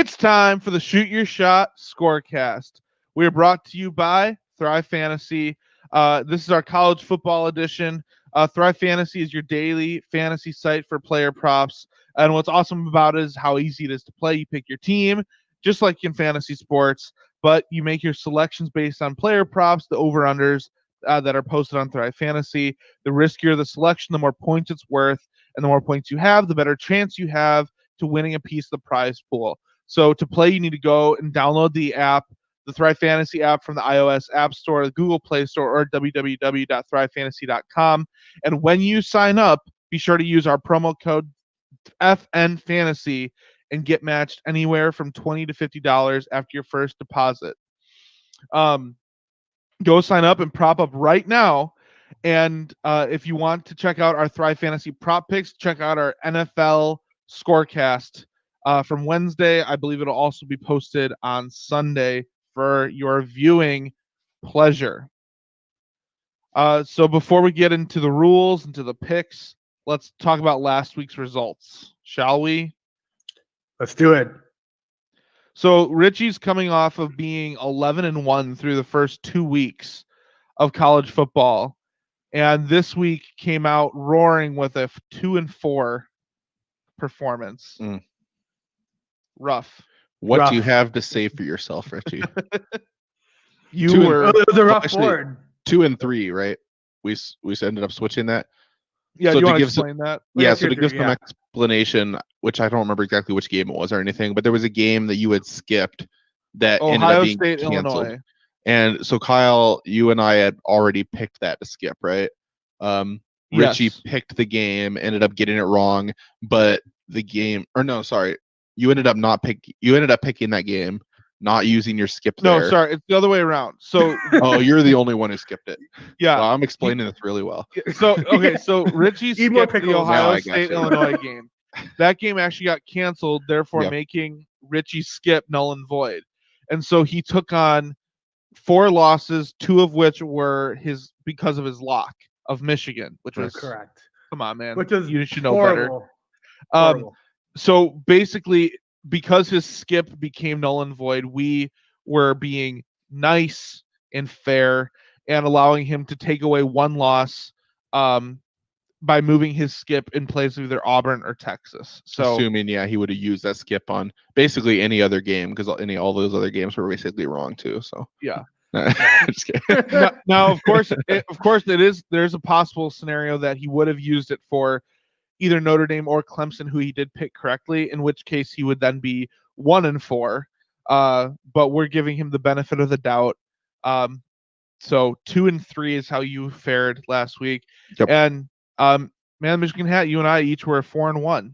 It's time for the Shoot Your Shot Scorecast. We are brought to you by Thrive Fantasy. This is our college football edition. Thrive Fantasy is your daily fantasy site for player props. And what's awesome about it is how easy it is to play. You pick your team, just like in fantasy sports, but you make your selections based on player props, the over-unders that are posted on Thrive Fantasy. The riskier the selection, the more points it's worth. And the more points you have, the better chance you have to winning a piece of the prize pool. So to play, you need to go and download the app, the Thrive Fantasy app from the iOS App Store, the Google Play Store, or www.thrivefantasy.com. And when you sign up, be sure to use our promo code FNFantasy and get matched anywhere from $20 to $50 after your first deposit. Go sign up and prop up right now. And if you want to check out our Thrive Fantasy prop picks, check out our NFL Scorecast from Wednesday. I believe it'll also be posted on Sunday for your viewing pleasure. So before we get into the rules and to the picks, let's talk about last week's results, shall we? Let's do it. So Richie's coming off of being 11-1 through the first 2 weeks of college football, and this week came out roaring with a 2-4 performance. Rough. What do you have to say for yourself, Richie? You Two and- were It was a rough actually, board. 2 and 3, right? We ended up switching that. yeah. so Do you to want to give some- explain that? Yeah, Yeah, so 2 to and give 3, some yeah. explanation, which I don't remember exactly which game it was or anything, but there was a game that you had skipped that ended Ohio up being State, canceled. Illinois. And so Kyle, you and I had already picked that to skip, right? Richie Yes. picked the game, ended up getting it wrong, but the game, or no, sorry, you ended up picking that game, not using your skip No, there. sorry, it's the other way around. So Oh, you're the only one who skipped it. yeah. Well, I'm explaining this really well. So okay, so Richie Eat more skipped the pickles. Now Ohio I got State you. Illinois game. That game actually got canceled, therefore Yep. making Richie skip null and void. And so he took on 4 losses, 2 of which were because of his lock of Michigan, which was Correct. come on, man. Which is you should know better. horrible. Um, so basically, because his skip became null and void, we were being nice and fair and allowing him to take away 1 loss by moving his skip in place of either Auburn or Texas. So Assuming, he would have used that skip on basically any other game because all those other games were basically wrong too. So yeah. Just kidding. Now of course, there's a possible scenario that he would have used it for either Notre Dame or Clemson, who he did pick correctly, in which case he would then be 1-4. But we're giving him the benefit of the doubt. So 2-3 is how you fared last week. Yep. And man, Michigan Hat, you and I each were 4-1.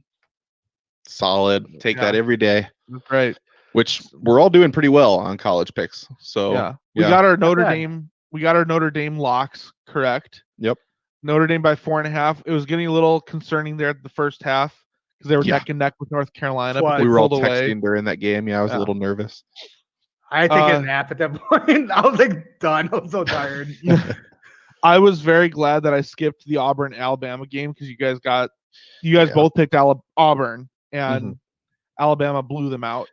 Solid. Take that every day. That's right. Which we're all doing pretty well on college picks. So Yeah. We got our Notre Dame locks correct. Yep. Notre Dame by 4.5. It was getting a little concerning there at the first half because they were Yeah. neck and neck with North Carolina. That's But why they we were all pulled away. texting during that game. Yeah, I was a little nervous. I had to take a nap at that point. I was like done. I was so tired. I was very glad that I skipped the Auburn Alabama game because you guys both picked Auburn and Alabama blew them out.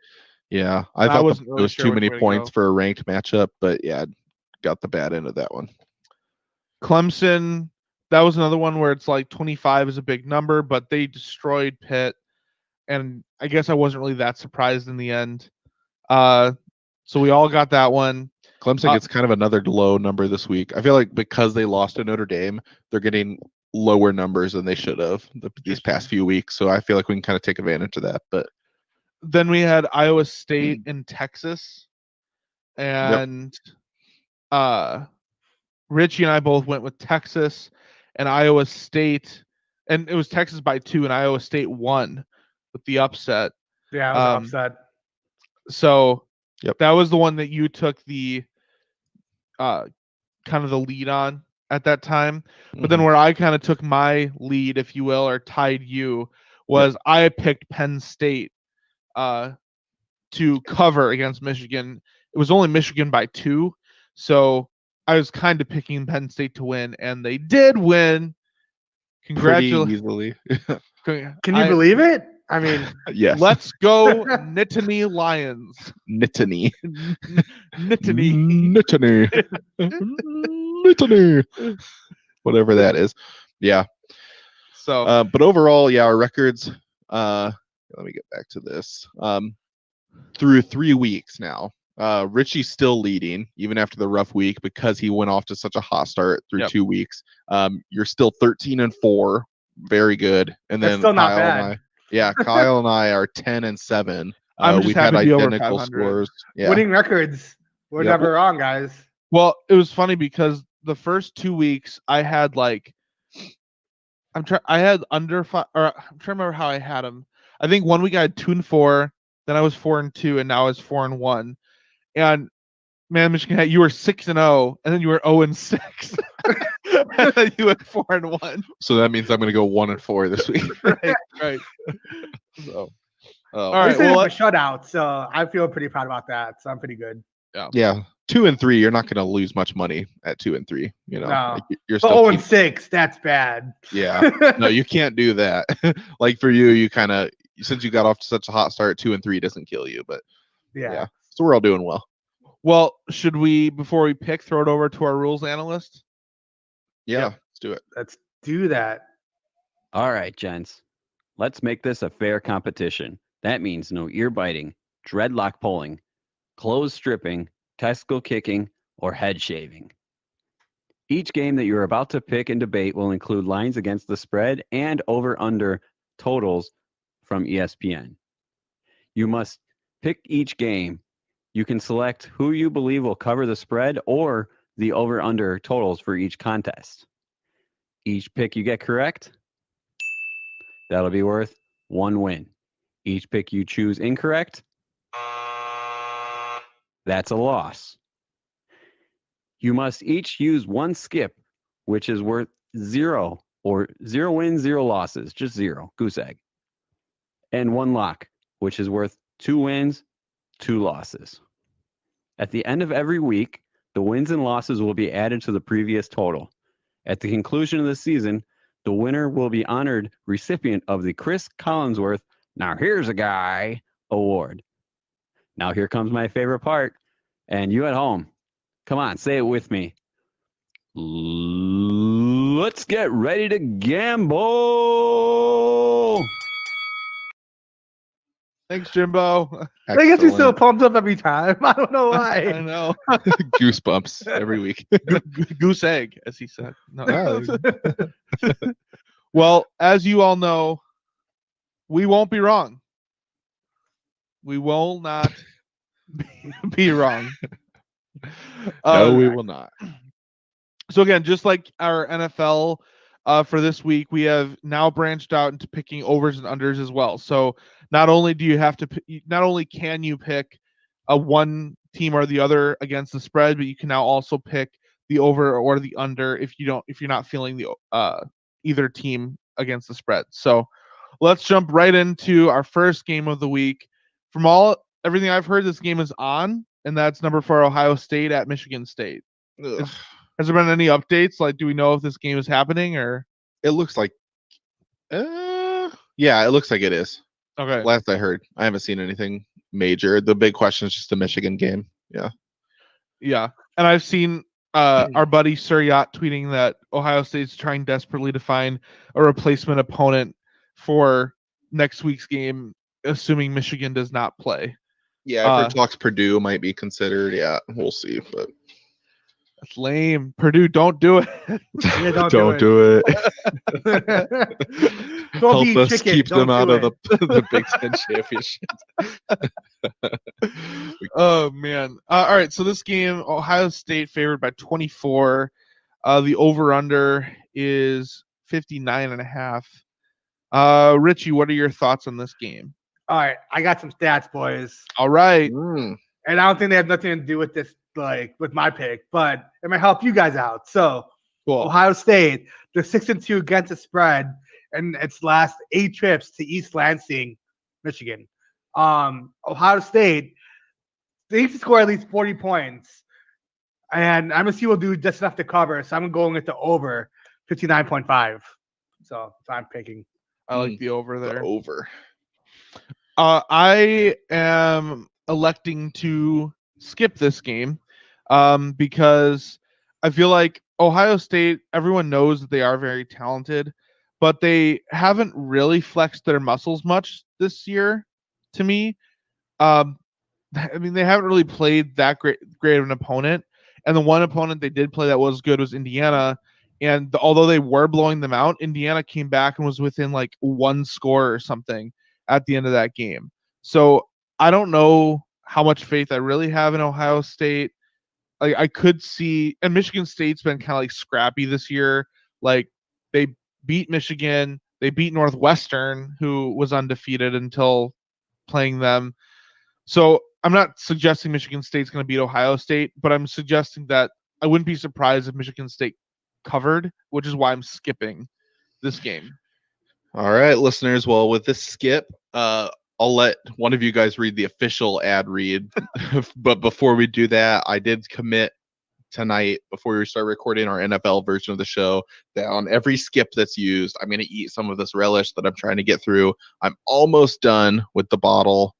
Yeah, I thought wasn't it really was sure too which many way to points go. for a ranked matchup, but got the bad end of that one. Clemson, that was another one where it's like 25 is a big number, but they destroyed Pitt, and I guess I wasn't really that surprised in the end. So we all got that one. Clemson gets kind of another low number this week. I feel like because they lost to Notre Dame, they're getting lower numbers than they should have these past few weeks. So I feel like we can kind of take advantage of that. But then we had Iowa State and Texas, and Richie and I both went with Texas and Iowa State, and it was Texas by 2, and Iowa State won with the upset. Yeah, I was upset. So that was the one that you took the kind of the lead on at that time. But then where I kind of took my lead, if you will, or tied you, was I picked Penn State to cover against Michigan. It was only Michigan by 2, so I was kind of picking Penn State to win, and they did win. pretty Congratulations! easily. Can you believe it? I mean, Yes. Let's go Nittany Lions. Nittany. Nittany. Nittany. Nittany. Whatever that is. Yeah. So But overall, yeah, our records. Let me get back to this. Through 3 weeks now, Richie's still leading even after the rough week because he went off to such a hot start through 2 weeks. You're still 13-4, very good. And that's then still not Kyle bad. and I, yeah, Kyle and I are 10-7. I'm just we've happy had to be over identical 500. scores. Yeah. Winning records. We're Yep. never wrong, guys. well, it was funny because the first 2 weeks I had like I had under 5, or I'm trying to remember how I had them. I think 1 week I had 2-4, then I was 4-2, and now I was 4-1. And man, Michigan, you were 6-0, and then you were 0-6, and then you went 4-1. So that means I'm going to go 1-4 this week. Right. So, All I right. said Well, a shutout, so I feel pretty proud about that. So I'm pretty good. yeah, 2-3. You're not going to lose much money at 2-3. You know, No. you're But still 0-6, that's bad. Yeah, no, you can't do that. Like for you kind of, since you got off to such a hot start, 2-3 doesn't kill you. But yeah, so we're all doing well. Well, should we, before we pick, throw it over to our rules analyst? Yeah, Yep. let's do it. Let's do that. All right, gents. Let's make this a fair competition. That means no ear biting, dreadlock pulling, clothes stripping, testicle kicking, or head shaving. Each game that you're about to pick and debate will include lines against the spread and over-under totals from ESPN. You must pick each game. You can select who you believe will cover the spread or the over-under totals for each contest. Each pick you get correct, that'll be worth 1 win. Each pick you choose incorrect, that's a loss. You must each use 1 skip, which is worth 0, or 0 wins, 0 losses, just 0, goose egg. And 1 lock, which is worth 2 wins, 2 losses. At the end of every week, the wins and losses will be added to the previous total. At the conclusion of the season, the winner will be honored recipient of the Chris Collinsworth Now Here's a Guy award. Now here comes my favorite part, and you at home, come on, say it with me. Let's get ready to gamble. Thanks, Jimbo. I guess you're so Excellent. pumped up every time. I don't know I why. know. Goosebumps every week. Goose egg, as he said. No. Ah, Well, as you all know, we won't be wrong. We will not be wrong. no, we will not. So again, just like our NFL for this week, we have now branched out into picking overs and unders as well. So not only do you have to, not only can you pick a one team or the other against the spread, but you can now also pick the over or the under if you're not feeling the either team against the spread. So let's jump right into our first game of the week. From everything I've heard, this game is on, and that's number 4 Ohio State at Michigan State. Ugh. Has there been any updates? Like, do we know if this game is happening or? It looks like, yeah, it looks like it is. Okay. Last I heard, I haven't seen anything major. The big question is just the Michigan game. Yeah. Yeah. And I've seen our buddy Sir Yacht tweeting that Ohio State's trying desperately to find a replacement opponent for next week's game, assuming Michigan does not play. Yeah, I've heard talks Purdue might be considered. Yeah, we'll see. But that's lame. Purdue, don't do it. Yeah, don't do it. Don't Help be us chicken. keep Don't them out do of the Big Ten championship. Oh man. All right. So this game, Ohio State favored by 24. The over under is 59.5. Richie, what are your thoughts on this game? All right, I got some stats, boys. All right. Mm. And I don't think they have nothing to do with this, like with my pick, but it might help you guys out. So Cool. Ohio State, they're 6-2 against the spread, and its last 8 trips to East Lansing, Michigan. Ohio State, they need to score at least 40 points. And MSU will do just enough to cover. So I'm going with the over 59.5. So I'm picking. I like the over there. The over. I am electing to skip this game because I feel like Ohio State, everyone knows that they are very talented, but they haven't really flexed their muscles much this year to me. Um, I mean, they haven't really played that great of an opponent. And the one opponent they did play that was good was Indiana. And although they were blowing them out, Indiana came back and was within like one score or something at the end of that game. So I don't know how much faith I really have in Ohio State. Like I could see, and Michigan State's been kind of like scrappy this year. Like they beat Michigan, they beat Northwestern, who was undefeated until playing them. So I'm not suggesting Michigan State's going to beat Ohio State, but I'm suggesting that I wouldn't be surprised if Michigan State covered, which is why I'm skipping this game. All right, listeners. Well, with this skip, I'll let one of you guys read the official ad read. But before we do that, I did commit tonight, before we start recording our NFL version of the show, that on every skip that's used, I'm going to eat some of this relish that I'm trying to get through. I'm almost done with the bottle.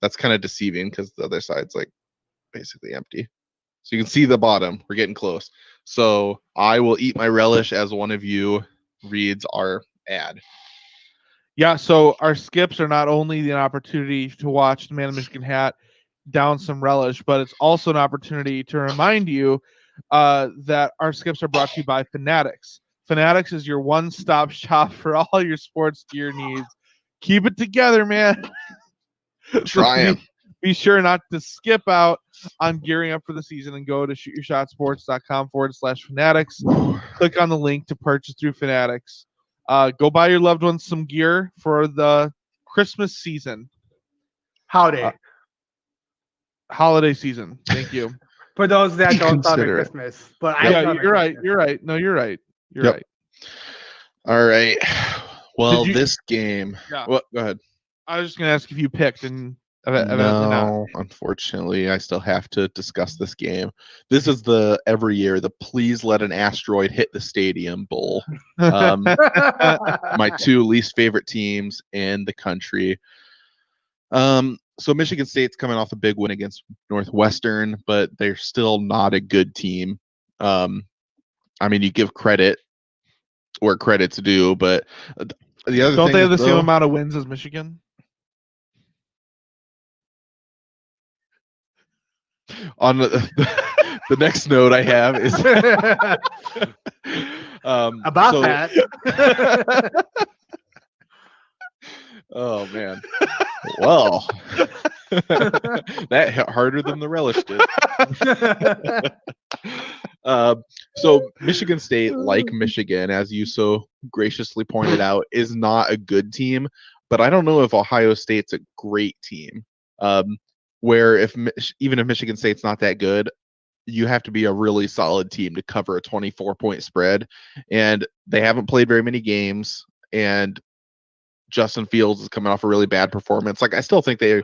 That's kind of deceiving because the other side's like basically empty. So you can see the bottom. We're getting close. So I will eat my relish as one of you reads our ad. Yeah, so our skips are not only an opportunity to watch the Man of Michigan hat down some relish, but it's also an opportunity to remind you that our skips are brought to you by Fanatics. Fanatics is your one-stop shop for all your sports gear needs. Keep it together, man. Trying. Be sure not to skip out on gearing up for the season and go to shootyourshotsports.com/fanatics. Click on the link to purchase through Fanatics. Go buy your loved ones some gear for the Christmas season. Holiday season. Thank you. For those that don't celebrate Consider it. Christmas. But Yeah, I celebrate you're right. Christmas. You're right. No, you're right. You're Yep. right. All right. Well, Did you- this game. Yeah. Well, go ahead. I was just gonna ask if you picked, and evidently not. No, unfortunately, I still have to discuss this game. This is the every year the please let an asteroid hit the stadium bowl. My two least favorite teams in the country. So Michigan State's coming off a big win against Northwestern, but they're still not a good team. I mean, you give credit where credit's due, but the other Don't thing they have is, the same though, amount of wins as Michigan? on the next note I have is About so- that. Oh man. Well, that hit harder than the relish did. So Michigan State, like Michigan, as you so graciously pointed out, is not a good team. But I don't know if Ohio State's a great team. Where even if Michigan State's not that good, you have to be a really solid team to cover a 24-point spread. And they haven't played very many games. And Justin Fields is coming off a really bad performance. Like, I still think they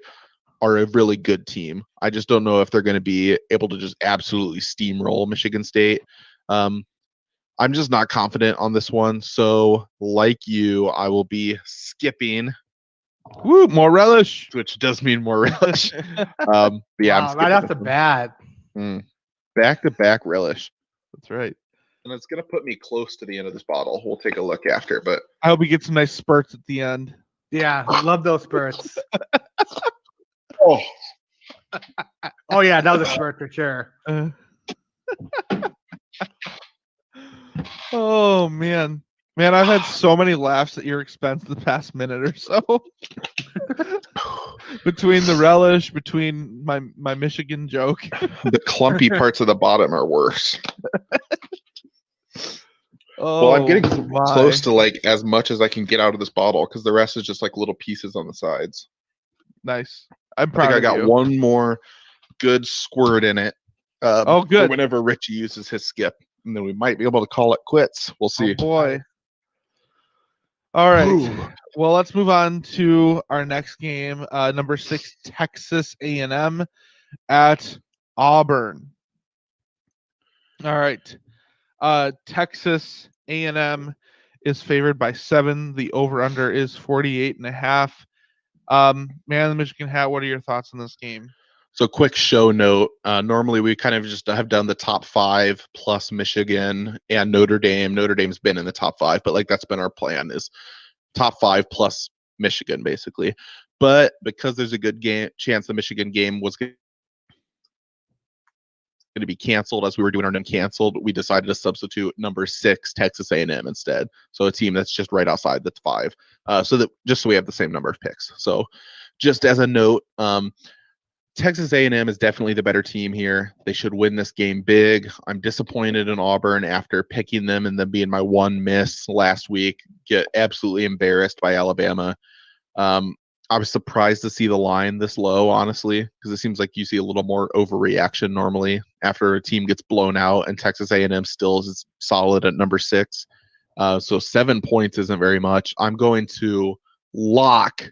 are a really good team. I just don't know if they're going to be able to just absolutely steamroll Michigan State. I'm just not confident on this one. So, like you, I will be skipping. Woo, more relish. Which does mean more relish. But yeah, I'm Wow, skipping right off this the one. bat. Back-to-back relish. That's right. And it's going to put me close to the end of this bottle. We'll take a look after, but I hope we get some nice spurts at the end. Yeah, love those spurts. oh, Oh yeah, that was a spurt for sure. Oh man, I've had so many laughs at your expense the past minute or so. Between the relish, between my Michigan joke. the clumpy parts of the bottom are worse. Oh, Well, I'm getting my. close to like as much as I can get out of this bottle because the rest is just like little pieces on the sides. Nice. I'm I proud think I of got you. one more good squirt in it. Oh, for good. whenever Richie uses his skip, and then we might be able to call it quits. We'll see. Oh boy. All right. Ooh. Well, let's move on to our next game. Number 6, Texas A&M at Auburn. All right. Texas A&M is favored by 7. The over/under is 48.5. Man, the Michigan hat. What are your thoughts on this game? So quick show note. Normally we kind of just have done the top 5 plus Michigan and Notre Dame. Notre Dame's been in the top 5, but like that's been our plan is top 5 plus Michigan basically. But because there's a good chance the Michigan game was going to be canceled as we were doing our non-canceled, we decided to substitute number 6 Texas A&M instead. So a team that's just right outside the 5. So that just so we have the same number of picks. So just as a note, Texas A&M is definitely the better team here. They should win this game big. I'm disappointed in Auburn after picking them and them being my one miss last week. Get absolutely embarrassed by Alabama. I was surprised to see the line this low, honestly, because it seems like you see a little more overreaction normally after a team gets blown out, and Texas A&M still is solid at number 6. So 7 points isn't very much. I'm going to lock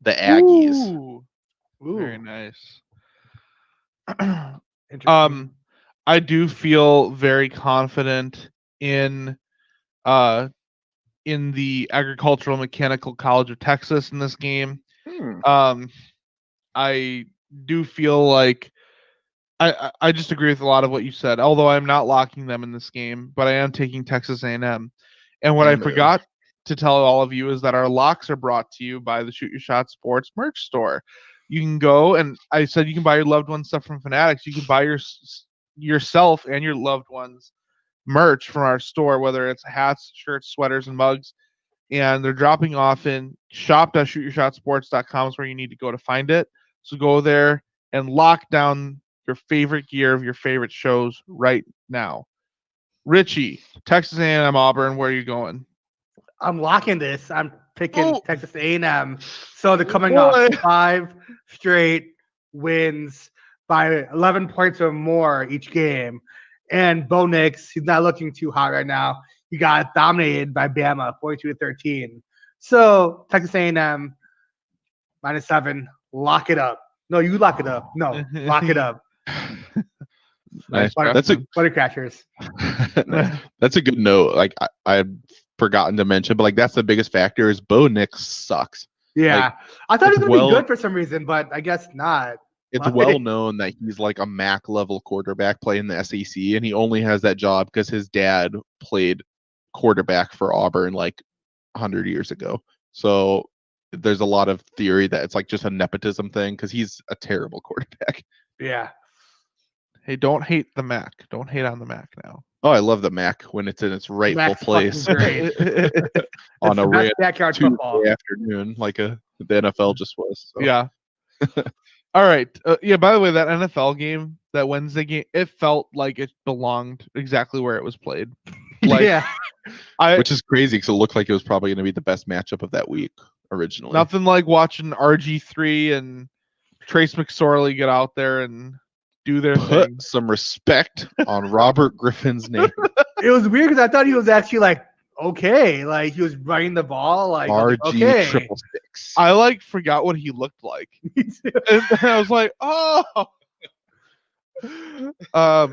the Aggies. Ooh, very nice. Interesting. I do feel very confident in the Agricultural Mechanical College of Texas in this game. I do feel like I just agree with a lot of what you said, although I'm not locking them in this game, but I am taking Texas A&M. And what I forgot to tell all of you is that our locks are brought to you by the Shoot Your Shot Sports merch store. You can go, and I said you can buy your loved ones stuff from Fanatics. You can buy yourself and your loved ones merch from our store, whether it's hats, shirts, sweaters, and mugs. And they're dropping off in shop.shootyourshotsports.com is where you need to go to find it. So go there and lock down your favorite gear of your favorite shows right now. Richie, Texas A&M Auburn, where are you going? I'm locking this. I'm picking Oh. Texas A&M. So they're coming Boy. off 5 straight wins by 11 points or more each game. And Bo Nix, he's not looking too hot right now. He got dominated by Bama, 42-13. So Texas A&M -7. Lock it up. No, you lock it up. No, lock it up. Nice. Butter, That's a Buttercatchers. that's a good note. Like I had forgotten to mention, but like that's the biggest factor is Bo Nix sucks. Yeah, Like, I thought he was it's gonna be good for some reason, but I guess not. It's Like- well known that he's like a MAC level quarterback playing the SEC, and he only has that job because his dad played quarterback for Auburn like 100 years ago. So there's a lot of theory that it's like just a nepotism thing because he's a terrible quarterback. Yeah. Hey, don't hate the Mac. Don't hate on the Mac now. Oh, I love the MAC when it's in its rightful Mac's place fucking great. on It's a the best random backyard Tuesday football. afternoon, like the NFL just was. So. Yeah. All right. Yeah, by the way, that NFL game, that Wednesday game, it felt like it belonged exactly where it was played. Like, yeah. Which is crazy because it looked like it was probably going to be the best matchup of that week originally. Nothing like watching RG3 and Trace McSorley get out there and do their Put thing. some respect on Robert Griffin's name. It was weird because I thought he was actually like okay, like he was running the ball, like RG okay. 666. I like forgot what he looked like. And I was like, oh. All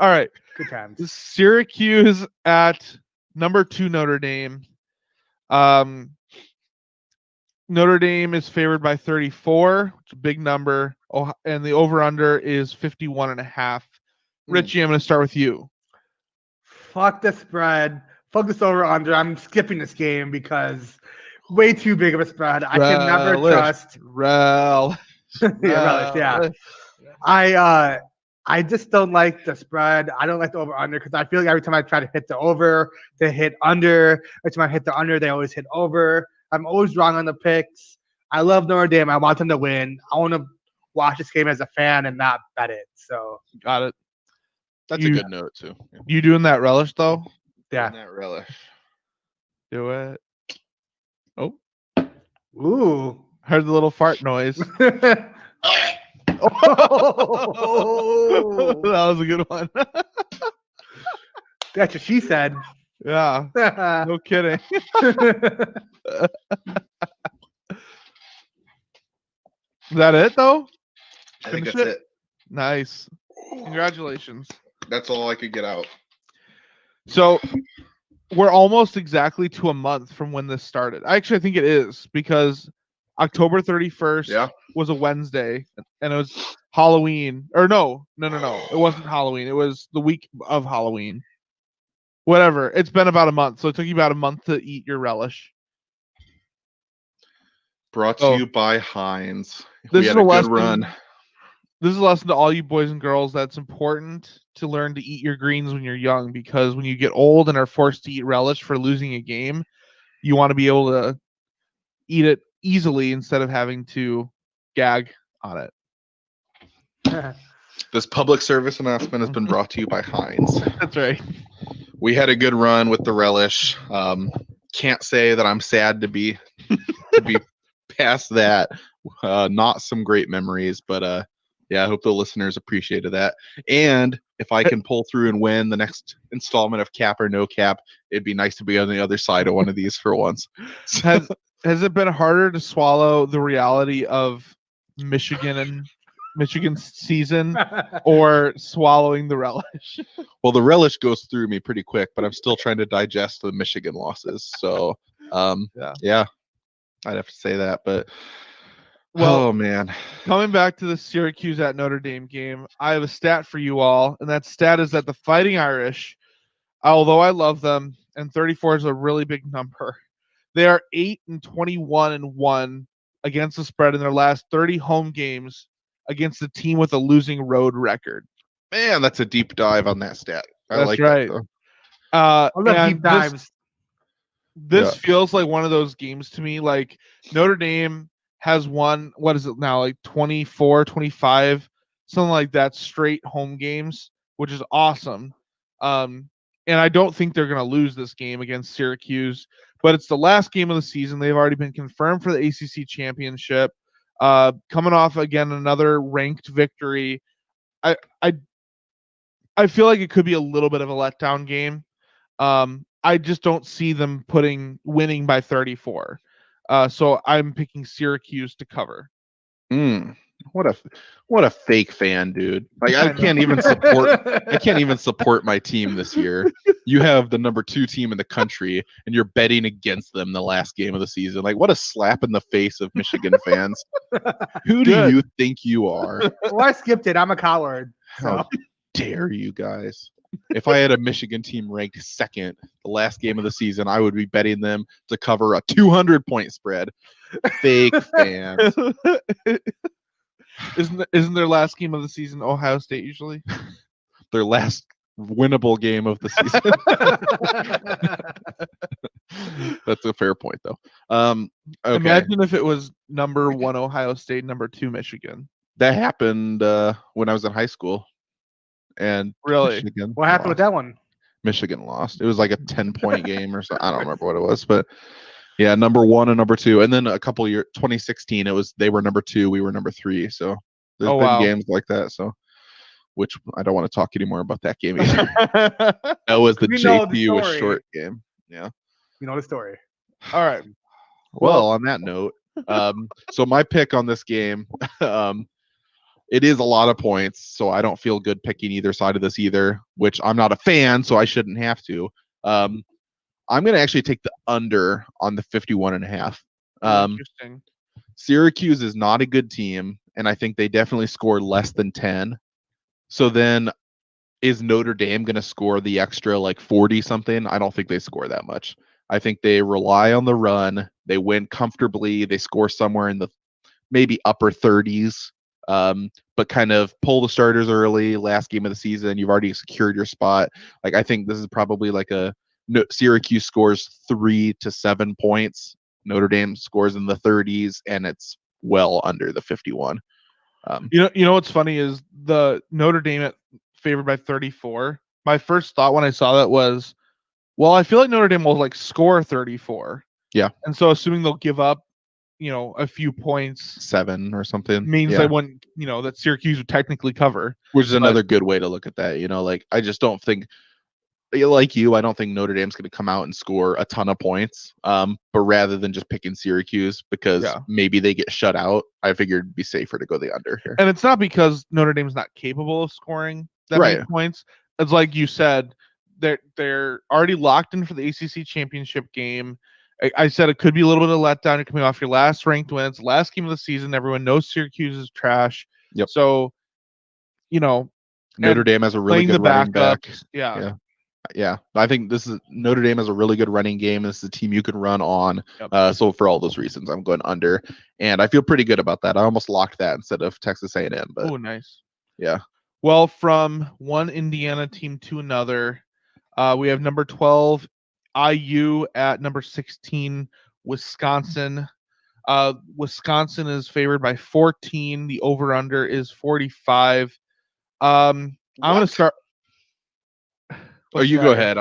right. Good times. Syracuse at number 2 Notre Dame. Notre Dame is favored by 34, which is a big number, and the over/under is 51.5. Richie, I'm going to start with you. Fuck the spread. Fuck this over under. I'm skipping this game because way too big of a spread. I can never trust. Relish. Yeah. I just don't like the spread. I don't like the over under because I feel like every time I try to hit the over, they hit under. Every time I hit the under, they always hit over. I'm always wrong on the picks. I love Notre Dame. I want them to win. I want to watch this game as a fan and not bet it. So Got it. That's a good note too. You doing that relish though? yeah. That relish. Do it. Oh, Ooh. heard the little fart noise. Oh. That was a good one. That's what she said. Yeah, no kidding. Is that it though? I think Finish that's it? it. Nice. Congratulations. That's all I could get out. So we're almost exactly to a month from when this started. Actually, I think it is because October 31st Yeah. was a Wednesday and it was Halloween. Or no. It wasn't Halloween. It was the week of Halloween. Whatever. It's been about a month. So it took you about a month to eat your relish. Brought to Oh. you by Heinz. This We is had a a good lesson. run. This is a lesson to all you boys and girls that's important to learn to eat your greens when you're young, because when you get old and are forced to eat relish for losing a game, you want to be able to eat it easily instead of having to gag on it. This public service announcement has been brought to you by Heinz. That's right. We had a good run with the relish. Can't say that I'm sad to be past that. Not some great memories, but yeah, I hope the listeners appreciated that. And if I can pull through and win the next installment of Cap or No Cap, it'd be nice to be on the other side of one of these for once. Has it been harder to swallow the reality of Michigan's season or swallowing the relish? Well, the relish goes through me pretty quick, but I'm still trying to digest the Michigan losses. So, yeah, I'd have to say that. But oh man, coming back to the Syracuse at Notre Dame game, I have a stat for you all, and that stat is that the Fighting Irish, although I love them, and 34 is a really big number, they are 8-21-1 against the spread in their last 30 home games against a team with a losing road record. man, that's a deep dive on that stat. I That's like right. that, I love and deep dives. This feels like one of those games to me. Like Notre Dame has won, what is it now, like 24, 25, something like that, straight home games, which is awesome. And I don't think they're going to lose this game against Syracuse, but it's the last game of the season. They've already been confirmed for the ACC championship. Coming off again another ranked victory. I feel like it could be a little bit of a letdown game. I just don't see them winning by 34. So I'm picking Syracuse to cover. What a fake fan, dude. Like I can't even support my team this year. You have the number 2 team in the country and you're betting against them the last game of the season. Like what a slap in the face of Michigan fans. Who do you think you are? Well, I skipped it. I'm a coward. How dare you guys? If I had a Michigan team ranked second the last game of the season, I would be betting them to cover a 200-point spread. Fake fans. Isn't their last game of the season Ohio State usually? Their last winnable game of the season. That's a fair point, though. Okay. Imagine if it was number 1 Ohio State, number 2 Michigan. That happened when I was in high school. And really, Michigan what happened with that one? Michigan lost. It was like a 10-point game or something. I don't remember what it was, but yeah, number 1 and number 2. And then a couple of years, 2016, they were number 2, we were number 3. So there's been games like that. So, which I don't want to talk anymore about that game either. That was the JP was short game. Yeah, you know the story. All right. Well, on that note, so my pick on this game, it is a lot of points, so I don't feel good picking either side of this either, which I'm not a fan, so I shouldn't have to. I'm going to actually take the under on the 51.5. Interesting. Syracuse is not a good team, and I think they definitely score less than 10. So then is Notre Dame going to score the extra like 40 something? I don't think they score that much. I think they rely on the run. They win comfortably. They score somewhere in the maybe upper 30s. But kind of pull the starters early, last game of the season, you've already secured your spot. Like I think this is probably like Syracuse scores 3 to 7 points. Notre Dame scores in the 30s, and it's well under the 51. You know what's funny is the Notre Dame favored by 34. My first thought when I saw that was, well, I feel like Notre Dame will like score 34. Yeah, and so assuming they'll give up, a few points, 7 or something, means they wouldn't, that Syracuse would technically cover. Which is another good way to look at that. Like I just don't think, like you, I don't think Notre Dame's going to come out and score a ton of points. But rather than just picking Syracuse because maybe they get shut out, I figured it'd be safer to go the under here. And it's not because Notre Dame's not capable of scoring that many points. It's like you said, they're already locked in for the ACC championship game. I said it could be a little bit of letdown. You're coming off your last ranked win. It's the last game of the season. Everyone knows Syracuse is trash. Yep. So, you know, Notre and Dame has a really playing good the running back. backups. Yeah. Yeah. I think this is Notre Dame has a really good running game. This is a team you can run on. Yep. So for all those reasons, I'm going under, and I feel pretty good about that. I almost locked that instead of Texas A&M, but Oh, nice. yeah. Well, from one Indiana team to another, we have number 12 IU at number 16 Wisconsin. Wisconsin is favored by 14. The over/under is 45. I'm going to start. Oh, you go Sorry. ahead.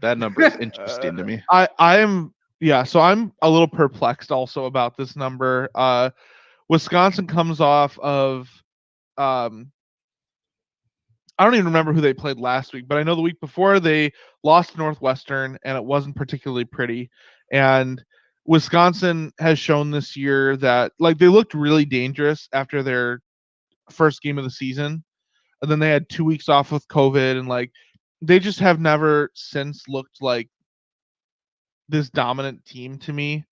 That number is interesting to me. So I'm a little perplexed also about this number. Wisconsin comes off of I don't even remember who they played last week, but I know the week before they lost to Northwestern and it wasn't particularly pretty. And Wisconsin has shown this year that like they looked really dangerous after their first game of the season. And then they had 2 weeks off with COVID and like they just have never since looked like this dominant team to me.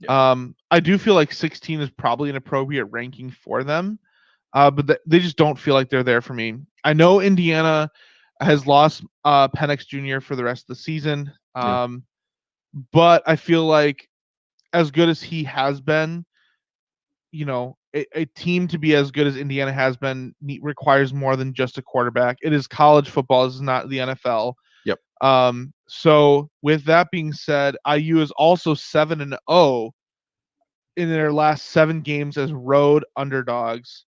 I do feel like 16 is probably an appropriate ranking for them. But they just don't feel like they're there for me. I know Indiana has lost Penix Jr. for the rest of the season, but I feel like as good as he has been, a team to be as good as Indiana has been requires more than just a quarterback. It is college football. This is not the NFL. Yep. So with that being said, IU is also 7-0 in their last 7 games as road underdogs.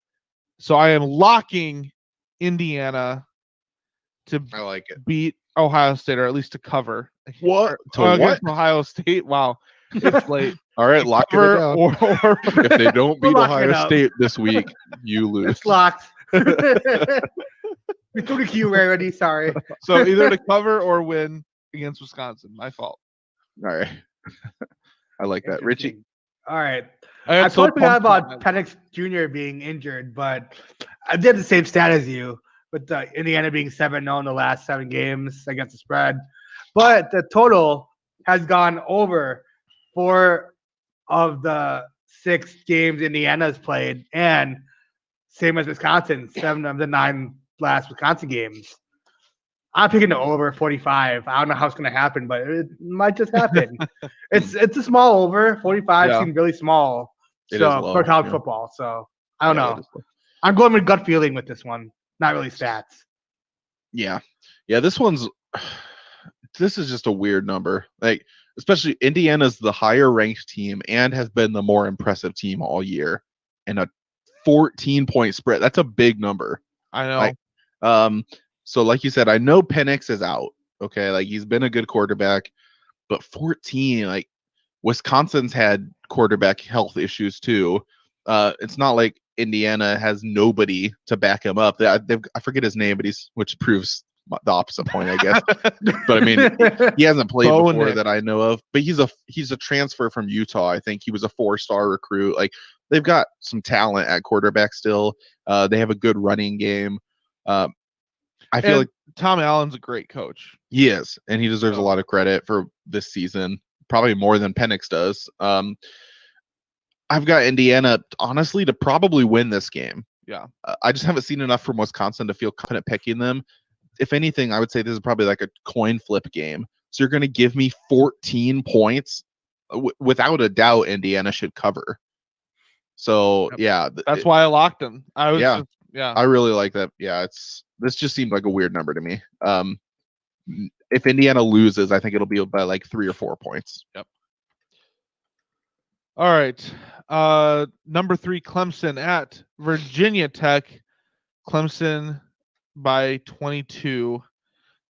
So I am locking Indiana to I like it. beat Ohio State, or at least to cover. What? Against Ohio State? Wow, it's late. All right, lock it Cover down. or If they don't We're beat locking it Ohio up. State this week, you lose. It's locked. We took a cue already. Sorry. so either to cover or win against Wisconsin. My fault. All right. I like that. Richie? All right. I I totally forgot pumped about Penix Jr. being injured, but I did the same stat as you, with Indiana being 7-0 in the last 7 games against the spread. But the total has gone over 4 of the 6 games Indiana has played, and same as Wisconsin, 7 of the 9 last Wisconsin games. I'm picking the over 45. I don't know how it's going to happen, but it might just happen. It's a small over. 45 seems really small. It is So low, for college yeah. football. So I don't Yeah, know. I'm going with gut feeling with this one, not really stats. Yeah. This is just a weird number. Like, especially Indiana's the higher ranked team and has been the more impressive team all year. And a 14-point spread. That's a big number. I know. So like you said, I know Penix is out. Okay, like he's been a good quarterback, but 14, like Wisconsin's had quarterback health issues too. It's not like Indiana has nobody to back him up. I forget his name, but which proves the opposite point, I guess. But I mean, he hasn't played before that I know of. But he's a transfer from Utah. I think he was a 4-star recruit. Like they've got some talent at quarterback still. They have a good running game. I feel like Tom Allen's a great coach. He is, and he deserves a lot of credit for this season, probably more than Penix does. I've got Indiana, honestly, to probably win this game. Yeah. I just haven't seen enough from Wisconsin to feel confident picking them. If anything, I would say this is probably like a coin flip game. So you're going to give me 14 points. Without a doubt, Indiana should cover. So, That's why I locked him. I really like that. Yeah, this just seemed like a weird number to me. If Indiana loses, I think it'll be by like 3 or 4 points. Yep. All right. Number 3, Clemson at Virginia Tech. Clemson by 22.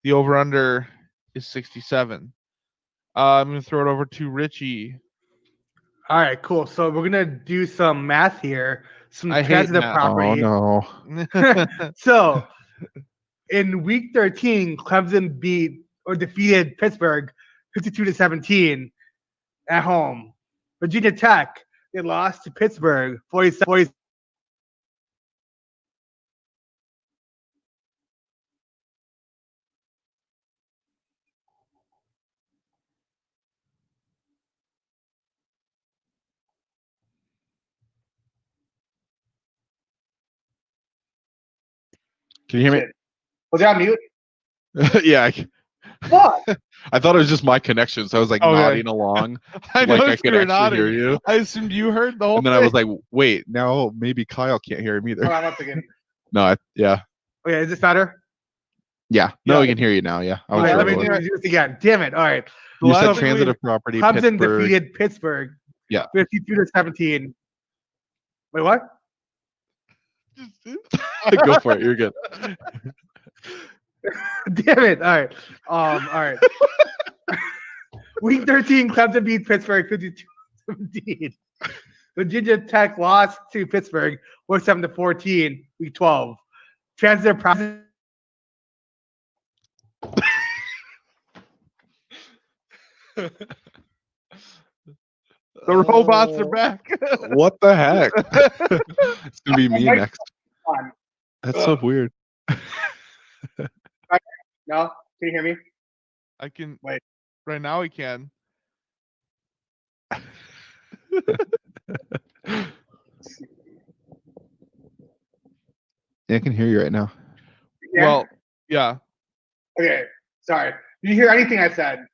The over/under is 67. I'm going to throw it over to Richie. All right, cool. So we're gonna do some math here, some transitive property. Oh no! So in Week 13, Clemson defeated Pittsburgh 52-17 at home. Virginia Tech, they lost to Pittsburgh 47. Can you hear Shit. Was it on mute? me? Yeah. What? I thought it was just my connection, so I was like Okay. nodding along, I like I noticed could you were actually hear nodding. you. I assumed you heard the whole And then thing. I was like, wait, now maybe Kyle can't hear him either. Hold on one second. No, yeah. Okay, is this better? Yeah. No, Yeah. we can hear you now. Yeah. I All was right, sure let it me was. do this again. Damn it. All right. The You last said time transitive property. Clemson Pittsburgh. defeated Pittsburgh. Yeah. 52-17. Wait, what? Go for it. You're good. Damn it. All right. All right. Week 13, Clemson beat Pittsburgh 52-17. Virginia Tech lost to Pittsburgh 47-14. Week 12. Transitive process. The robots are back. What the heck? It's gonna be me next. On. That's so weird. No? Can you hear me? I can Wait. right now. I can. Yeah, I can hear you right now. Yeah? Well, yeah. Okay. Sorry. Did you hear anything I said?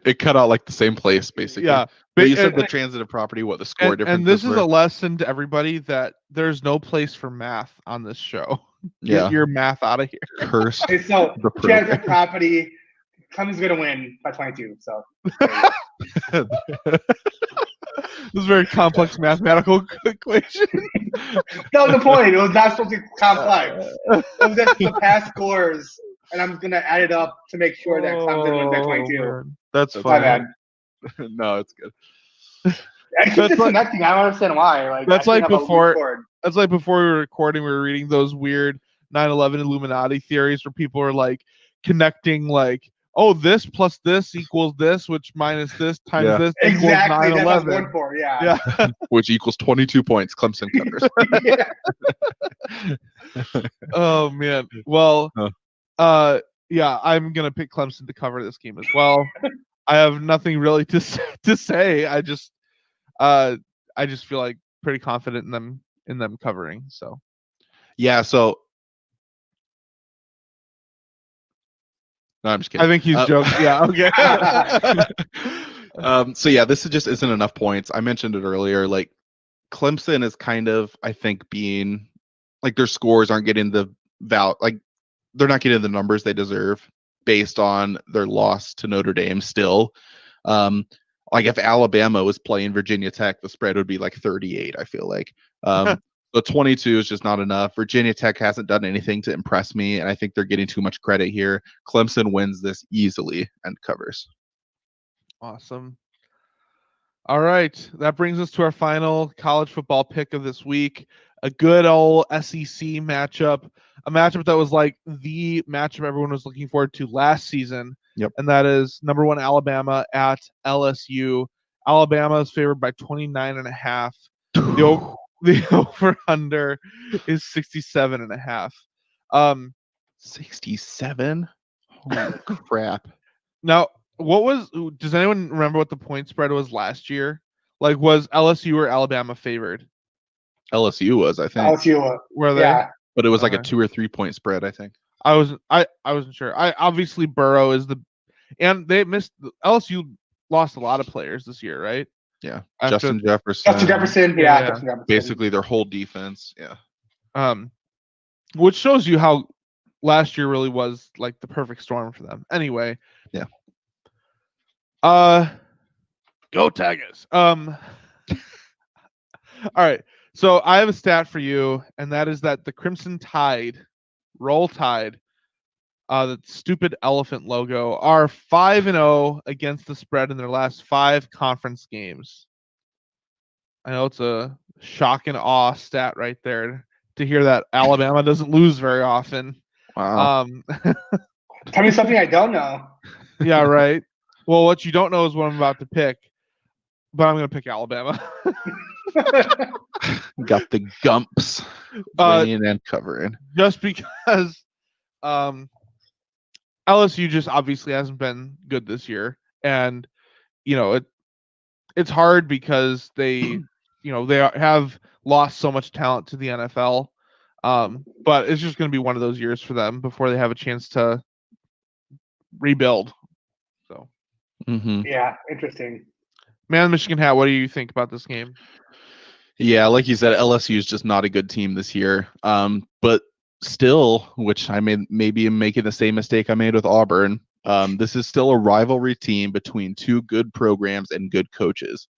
It cut out like the same place, basically. Yeah. But you said and, the transitive property, what the score and differences this is were. a lesson to everybody that there's no place for math on this show. Yeah. Get your math out of here. Cursed. Okay, so The transitive property. Clemson's going to win by 22. So. This is a very complex mathematical equation. That was the point. It was not supposed to be complex. It was just the past scores, and I'm gonna add it up to make sure that Clemson wins by 22. Man. That's That's My funny. bad. No, it's good. I keep disconnecting. I don't understand why. Like That's I like shouldn't have a before- record. That's like before we were recording, we were reading those weird 9/11 Illuminati theories where people are like connecting like, oh, this plus this equals this, which minus this times Yeah. this equals Exactly. That's what I'm 9/11. going for. Yeah. Yeah. Which equals 22 points. Clemson covers. Yeah. Oh man. Well, Huh. yeah, I'm gonna pick Clemson to cover this game as well. I have nothing really to say. I just feel like pretty confident in them covering. So Yeah, so no, I'm just kidding. I think he's joking. Yeah. Okay. So yeah, this just isn't enough points. I mentioned it earlier. Like Clemson is kind of, I think, being like their scores aren't getting the like they're not getting the numbers they deserve based on their loss to Notre Dame still. Like if Alabama was playing Virginia Tech, the spread would be like 38, I feel like. So 22 is just not enough. Virginia Tech hasn't done anything to impress me, and I think they're getting too much credit here. Clemson wins this easily and covers. Awesome. All right. That brings us to our final college football pick of this week. A good old SEC matchup, a matchup that was like the matchup everyone was looking forward to last season. Yep. And that is number 1 Alabama at LSU. Alabama is favored by 29.5. The over under is 67.5. 67? Holy crap. Now, does anyone remember what the point spread was last year? Like, was LSU or Alabama favored? LSU was, I think. LSU. Were they? Yeah. But it was like a Okay. 2 or 3 point spread, I think. I wasn't sure. I obviously Burrow is and they missed LSU lost a lot of players this year, right? Yeah. After- Justin Jefferson. Justin Jefferson. Yeah. Yeah. Justin Jefferson. Basically their whole defense. Yeah. Which shows you how last year really was like the perfect storm for them. Anyway. Yeah. Go Tigers. All right. So I have a stat for you, and that is that the Crimson Tide, Roll Tide, the stupid elephant logo, are 5-0 against the spread in their last 5 conference games. I know it's a shock and awe stat right there to hear that Alabama doesn't lose very often. Wow. Tell me something I don't know. Yeah, right. Well, what you don't know is what I'm about to pick, but I'm going to pick Alabama. Got the Gumps winning and covering. Just because LSU just obviously hasn't been good this year, and it's hard because they have lost so much talent to the NFL. But it's just going to be one of those years for them before they have a chance to rebuild. So, Yeah, interesting. Man, Michigan Hat, what do you think about this game? Yeah, like you said, LSU is just not a good team this year. But still, which I maybe am making the same mistake I made with Auburn. This is still a rivalry team between two good programs and good coaches.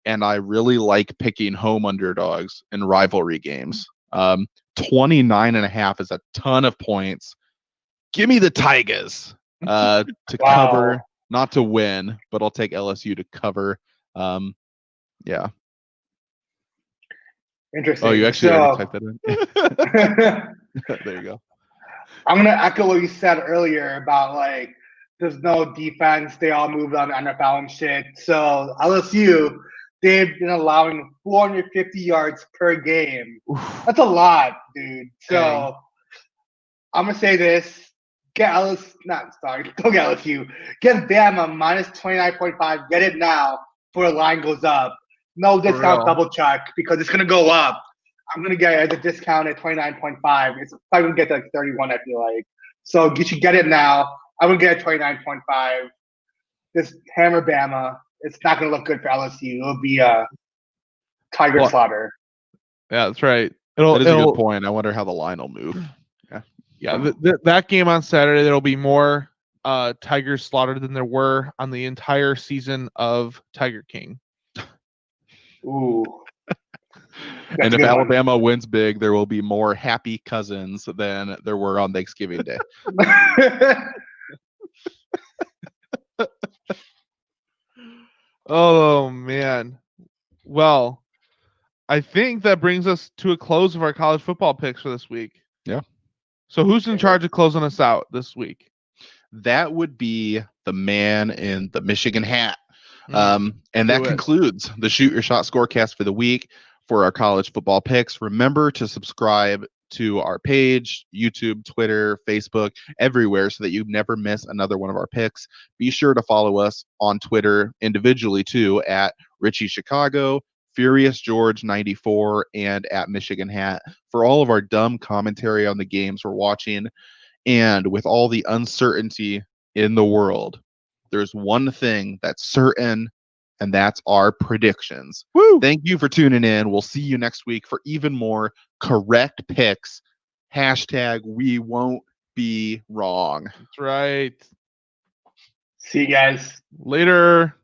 And I really like picking home underdogs in rivalry games. 29.5 is a ton of points. Give me the Tigers to cover, not to win, but I'll take LSU to cover. Yeah. Interesting. Oh, you actually already typed that in. There you go. I'm gonna echo what you said earlier about like there's no defense. They all moved on to NFL and shit. So LSU, they've been allowing 450 yards per game. That's a lot, dude. So I'm gonna say this. Get LSU, don't get LSU. Get Bama minus 29.5. Get it now before the line goes up. No discount double check because it's gonna go up. I'm gonna get it as a discount at 29.5. It's probably gonna get to like 31, I feel like. So you should get it now. I'm gonna get 29.5. This hammer Bama. It's not gonna look good for LSU. It'll be a Tiger slaughter. Yeah, that's right. That is a good point. I wonder how the line will move. Yeah, that game on Saturday, there'll be more Tigers slaughtered than there were on the entire season of Tiger King. Ooh. And if Alabama wins big, there will be more happy cousins than there were on Thanksgiving Day. Oh, man. Well, I think that brings us to a close of our college football picks for this week. Yeah. So who's in charge of closing us out this week? That would be the man in the Michigan hat. And that concludes the Shoot Your Shot Scorecast for the week for our college football picks. Remember to subscribe to our page, YouTube, Twitter, Facebook, everywhere so that you never miss another one of our picks. Be sure to follow us on Twitter individually too at Richie Chicago, Furious George 94, and at Michigan Hat for all of our dumb commentary on the games we're watching. And with all the uncertainty in the world, there's one thing that's certain, and that's our predictions. Woo! Thank you for tuning in. We'll see you next week for even more correct picks. # we won't be wrong. That's right. See you guys Later.